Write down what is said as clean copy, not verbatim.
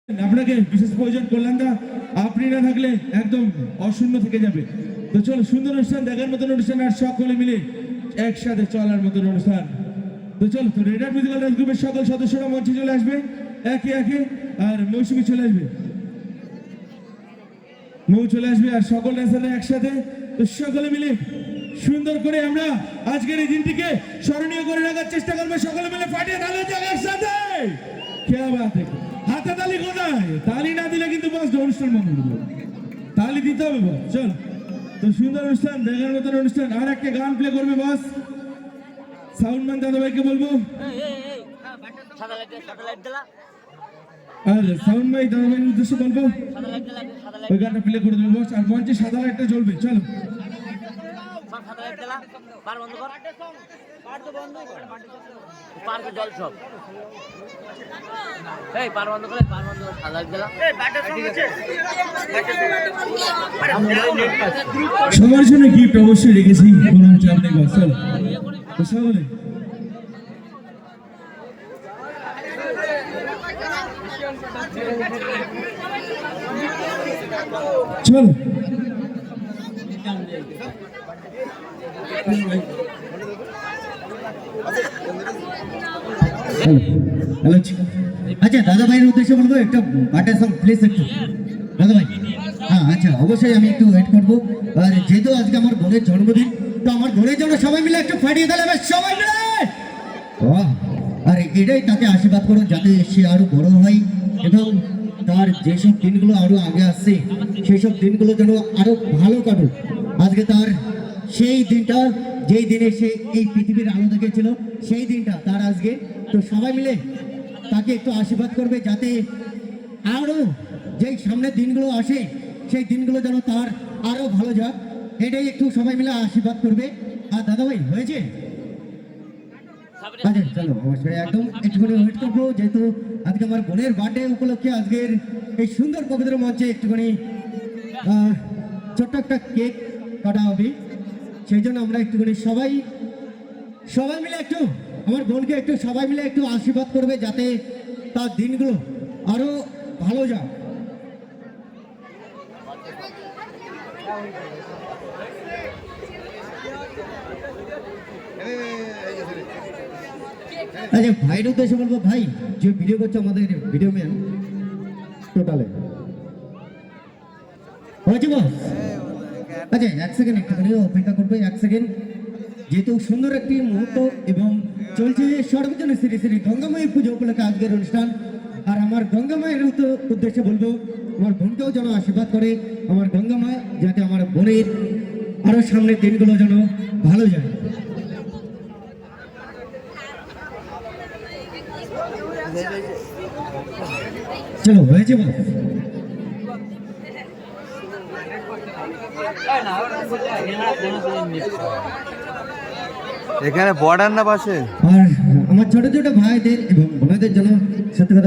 আপনাকে বিশেষ প্রয়োজন করলেন না, আপনি না থাকলে একদম অশূন্য থেকে যাবে। তো চলো, সুন্দর অনুষ্ঠান, দেখার মতন অনুষ্ঠান, আর সকলে মিলে একসাথে চলার মতন অনুষ্ঠান। তো চলো, তো রেডার মিউজিক্যাল ডান্স গ্রুপের সকল সদস্যরা মঞ্চে চলে আসবে একে একে, আর মৌসুমী চলে আসবে, মৌ চলে আসবে, আর সকল ড্যান্সাররা একসাথে। তো সকলে মিলে সুন্দর করে আমরা আজকের এই দিনটিকে স্মরণীয় করে রাখার চেষ্টা করবো। সকলে মিলে ফাটিয়ে তালে যাক একসাথে। হাতে তালি কোথায়? তালি না দিলে কিন্তু বস অনুষ্ঠান বন্ধ করবো, তালি দিতে হবে বস। চল, তো সুন্দর অনুষ্ঠান, দেখার মতন অনুষ্ঠান। আর একটা গান প্লে করবে বস, সাউন্ডম্যান দাদাভাইকে বলবো। আর সাউন্ড ভাই দাদাভাইয়ের উদ্দেশ্যে বলবো ওই গানটা প্লে করে দেবো বস। আর মঞ্চে সাদা লাইটটা জ্বলবে। চলো, সবার জন্য গিফট অবশ্যই রেখেছি, কোনো চাপ নেই বস। চলো, তো সকলে চলো। আচ্ছা, দাদা ভাইয়ের উদ্দেশ্যে বলবো একটা বাটার সং প্লিজ, একটু দাদা ভাই। হ্যাঁ আচ্ছা, অবশ্যই আমি একটু ওয়েট করবো। আর যেহেতু আজকে আমার বোনের জন্মদিন, তো আমার বোনের জন্য সবাই মিলে একটু ফাটিয়ে দিলে সবাই মিলে। আর এটাই তাকে আশীর্বাদ করুন যাতে সে আরো বড় হয় এবং তার যেসব দিনগুলো আরো আগে আসছে সেই সব দিনগুলো যেন আরো ভালো কাটুক। আজকে তার সেই দিনটা, যেই দিনে সে এই পৃথিবীর আলো দেখেছিল, সেই দিনটা তার আজকে। তো সবাই মিলে তাকে একটু আশীর্বাদ করবে যাতে আরো যেই সামনের দিনগুলো আসে সেই দিনগুলো যেন তার আরো ভালো যাক, এটাই একটু সবাই মিলে আশীর্বাদ করবে। আর দাদা ভাই হয়েছে? আচ্ছা চলো, অবশ্যই একদম একটুখানি ওয়েট করবো, যেহেতু আজকে আমার বোনের বার্থডে উপলক্ষে আজকের এই সুন্দর পবিত্র মঞ্চে একটুখানি ছোট্ট একটা কেক কাটা হবে। সেই জন্য আমরা একটুখানি সবাই মিলে একটু আমার বোনকে একটু সবাই মিলে একটু আশীর্বাদ করবে যাতে তার দিনগুলো আরো ভালো যাক। আচ্ছা, ভাইয়ের উদ্দেশ্যে বলবো, ভাই যে ভিডিও করছে আমাদের ভিডিও ম্যান টোটালে হয়েছে বস। আচ্ছা, এক সেকেন্ড একটুখানি অপেক্ষা করবে, এক সেকেন্ড। যেহেতু সুন্দর একটি মুহূর্ত এবং চলছে সর্বজনীন শ্রী শ্রী গঙ্গামায়ী পুজো উপলক্ষে আজকের অনুষ্ঠান। আর আমার গঙ্গামায়ের উদ্দেশ্যে বলবো, আমার বোনকেও যেন আশীর্বাদ করে আমার গঙ্গামায়, যাতে আমার বোনের আরো সামনের দিনগুলো যেন ভালো যায়। চলো, হয়েছে বস। এখানে বর্ডার না পাশে। আর আমার ছোট ছোট ভাইদের এবং বোনদের জন্য সত্যি কথা